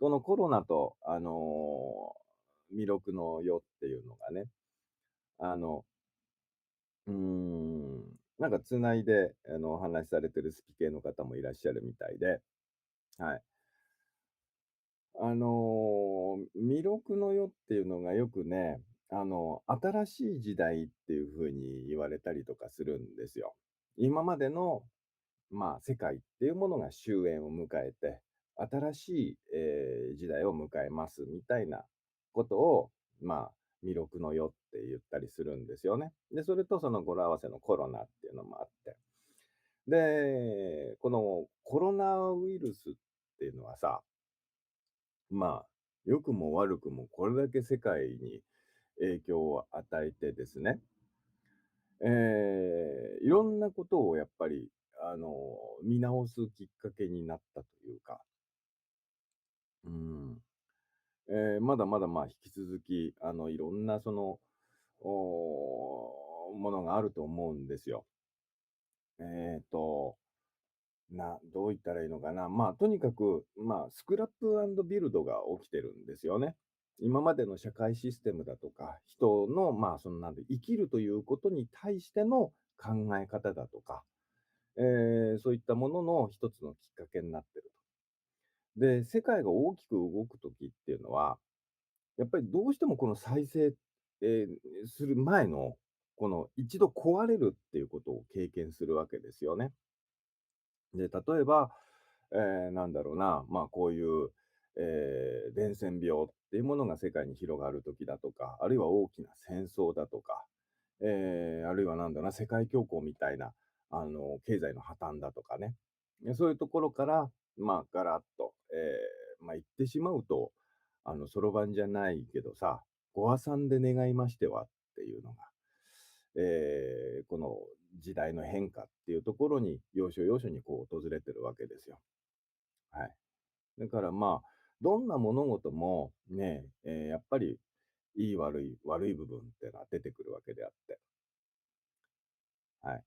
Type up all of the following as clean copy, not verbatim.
このコロナと、弥勒の世っていうのがね、あの、なんか繋いで、お話しされてるスピ系の方もいらっしゃるみたいで、はい。弥勒の世っていうのがよくね、新しい時代っていう風に言われたりとかするんですよ。今までの、世界っていうものが終焉を迎えて、新しい、時代を迎えますみたいなことを、まあ、弥勒の世って言ったりするんですよね。で、それとその語呂合わせのコロナっていうのもあって。で、このコロナウイルスっていうのはさ、良くも悪くもこれだけ世界に影響を与えてですね、いろんなことをやっぱり、見直すきっかけになったというか、うん、まだまだ、引き続き、いろんなものがあると思うんですよ。えっと、どう言ったらいいのかな。とにかく、スクラップビルドが起きてるんですよね。今までの社会システムだとか、人の、生きるということに対しての考え方だとか、そういったものの一つのきっかけになってると。で、世界が大きく動くときっていうのは、やっぱりどうしてもこの再生、する前の、この一度壊れるっていうことを経験するわけですよね。で、例えば、こういう、伝染病っていうものが世界に広がるときだとか、あるいは大きな戦争だとか、あるいは世界恐慌みたいな、経済の破綻だとかね。そういうところから、ガラッと、言ってしまうと、そろばんじゃないけどさ、ご破算で願いましてはっていうのが、この時代の変化っていうところに、要所要所にこう訪れてるわけですよ。はい。だからどんな物事もね、やっぱりいい悪い部分っていうのは出てくるわけであって、はい。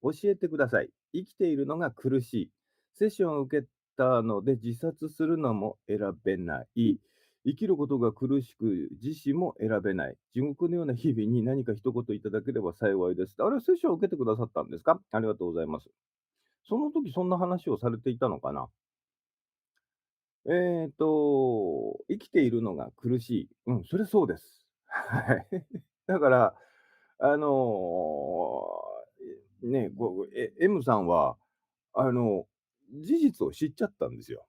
教えてください。生きているのが苦しい。セッションを受けたので自殺するのも選べない。生きることが苦しく、自死も選べない。地獄のような日々に何か一言いただければ幸いです。あれはセッションを受けてくださったんですか？ありがとうございます。その時そんな話をされていたのかな？生きているのが苦しい。うん、それそうです。はい。だから、あの、M さんは、あの、事実を知っちゃったんですよ。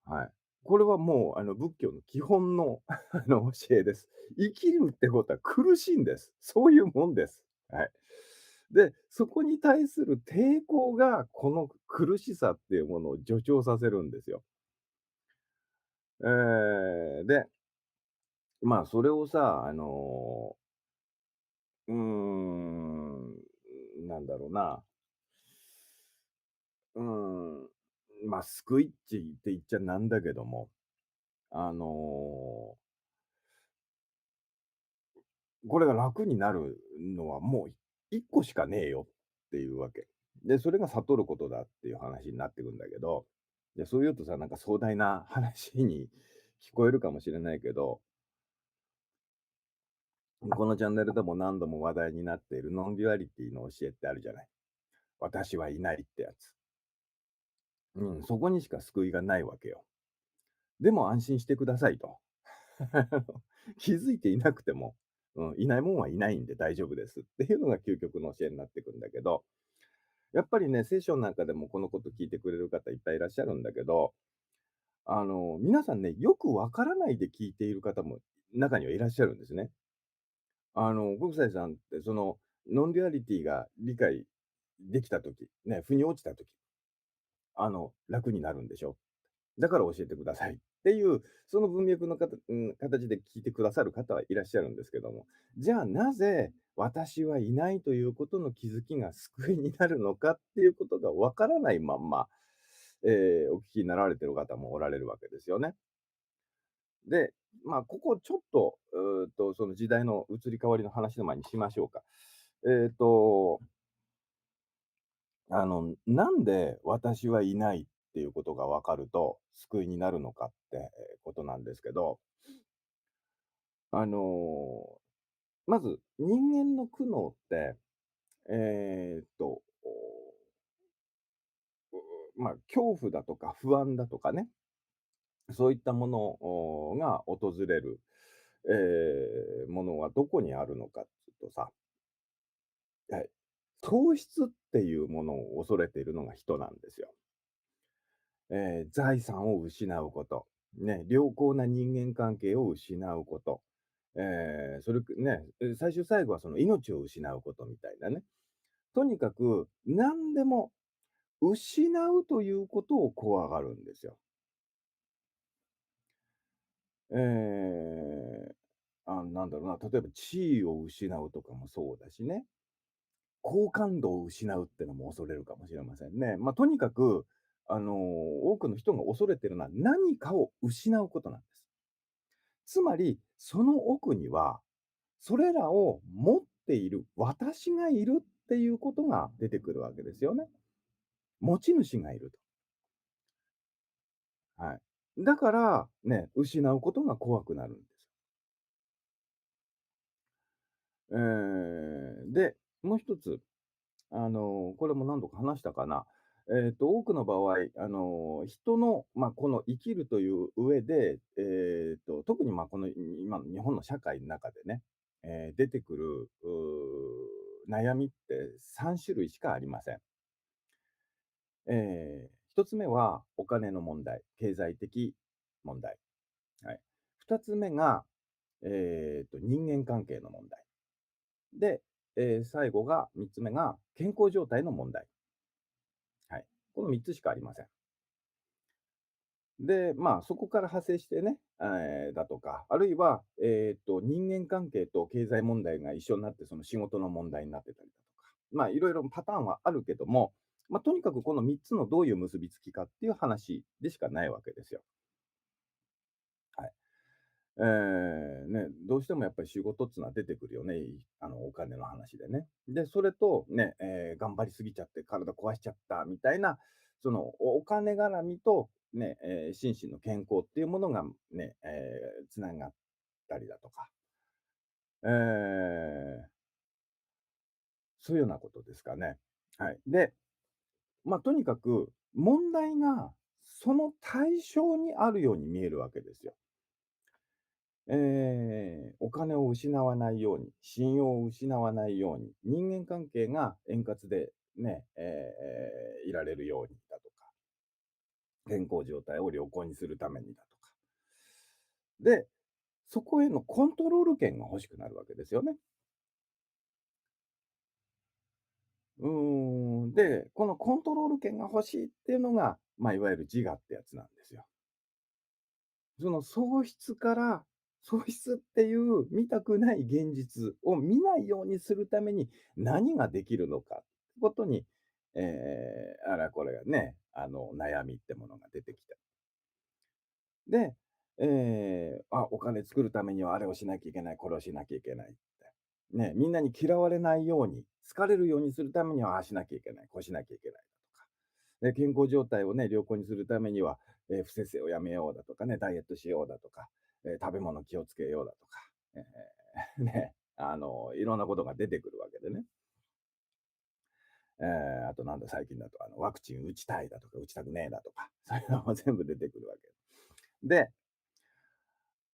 はい。これはもう、仏教の基本の教えです。生きるってことは苦しいんです。そういうもんです。はい。で、そこに対する抵抗が、この苦しさっていうものを助長させるんですよ。で、それをさ、うーん、なんだろうな、うーん、救いって言っちゃなんだけども、あの、これが楽になるのはもう1個しかねえよっていうわけ。で、それが悟ることだっていう話になってくんだけど、で、そう言うとさ、なんか壮大な話に聞こえるかもしれないけど、このチャンネルでも何度も話題になっているノンデュアリティの教えってあるじゃない。私はいないってやつ。うん、そこにしか救いがないわけよ。でも安心してくださいと。気づいていなくても、いないもんはいないんで大丈夫ですっていうのが究極の教えになってくんだけど、やっぱりね、聖書なんかでもこのこと聞いてくれる方いっぱいいらっしゃるんだけど、皆さんね、よくわからないで聞いている方も中にはいらっしゃるんですね。国際さんってその、ノンデュアリティが理解できたとき、ね、腑に落ちたとき、楽になるんでしょ。だから教えてくださいっていう、その文脈の形で聞いてくださる方はいらっしゃるんですけども、じゃあなぜ私はいないということの気づきが救いになるのかっていうことがわからないまんま、お聞きになられてる方もおられるわけですよね。で、ここちょっと、その時代の移り変わりの話の前にしましょうか。えっと、なんで私はいないっっていうことが分かると、救いになるのかってことなんですけど、あの、まず人間の苦悩って、えーっと、恐怖だとか不安だとかね、そういったものが訪れる、ものはどこにあるのかっていうとさ、はい、喪失っていうものを恐れているのが人なんですよ。財産を失うこと、ね、良好な人間関係を失うこと、それくね、最終最後はその命を失うことみたいなね。とにかく何でも失うということを怖がるんですよ。えなんだろうな、例えば地位を失うとかもそうだしね、好感度を失うってのも恐れるかもしれませんね。とにかく、多くの人が恐れてるのは何かを失うことなんです。つまり、その奥には、それらを持っている私がいるっていうことが出てくるわけですよね。持ち主がいると。はい。だから、ね、失うことが怖くなるんです。で、もう一つ、これも何度か話したかな。多くの場合、人の、この生きるという上で、特に、この今の日本の社会の中でね、出てくる、悩みって3種類しかありません。1つ目はお金の問題、経済的問題。はい。2つ目が、人間関係の問題。で、最後が3つ目が健康状態の問題。はい。この3つしかありません。で、そこから派生してね、だとか、あるいは、人間関係と経済問題が一緒になって、その仕事の問題になってたりだとか、いろいろパターンはあるけども、とにかくこの3つのどういう結びつきかっていう話でしかないわけですよ。はい。どうしてもやっぱり仕事っつうのは出てくるよね。お金の話でね。で、それとね、頑張りすぎちゃって体壊しちゃったみたいな、そのお金絡みとね、心身の健康っていうものがね、つながったりだとか、えーそういうようなことですかね。はい。で、とにかく問題がその対象にあるように見えるわけですよ。お金を失わないように、信用を失わないように、人間関係が円滑でね、いられるようにだとか、健康状態を良好にするためにだとか。で、そこへのコントロール権が欲しくなるわけですよね。で、このコントロール権が欲しいっていうのが、いわゆる自我ってやつなんですよ。その喪失っていう見たくない現実を見ないようにするために何ができるのかってことに、あらこれがね、悩みってものが出てきて。で、お金作るためにはあれをしなきゃいけない、これをしなきゃいけないって。ね、みんなに嫌われないように、好かれるようにするためには、ああしなきゃいけない、こうしなきゃいけないとか。で、健康状態をね、良好にするためには、不摂生をやめようだとかね、ダイエットしようだとか、食べ物気をつけようだとか、ね、いろんなことが出てくるわけでね。あとなんだ、最近だと、ワクチン打ちたいだとか、打ちたくねえだとか、そういうのも全部出てくるわけ。で、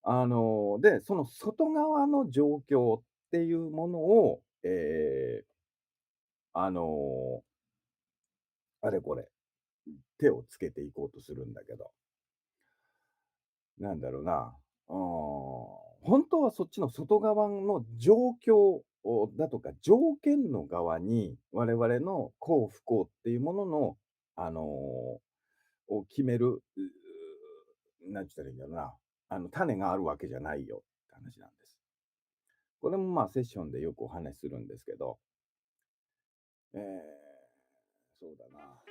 その外側の状況っていうものを、あの、あれこれ、手をつけていこうとするんだけど、なんだろうな、本当はそっちの外側の状況だとか、条件の側に、我々の幸不幸っていうものの、を決める、なんて言ったらいいんだろうな、種があるわけじゃないよって話なんです。これもセッションでよくお話しするんですけど、そうだな。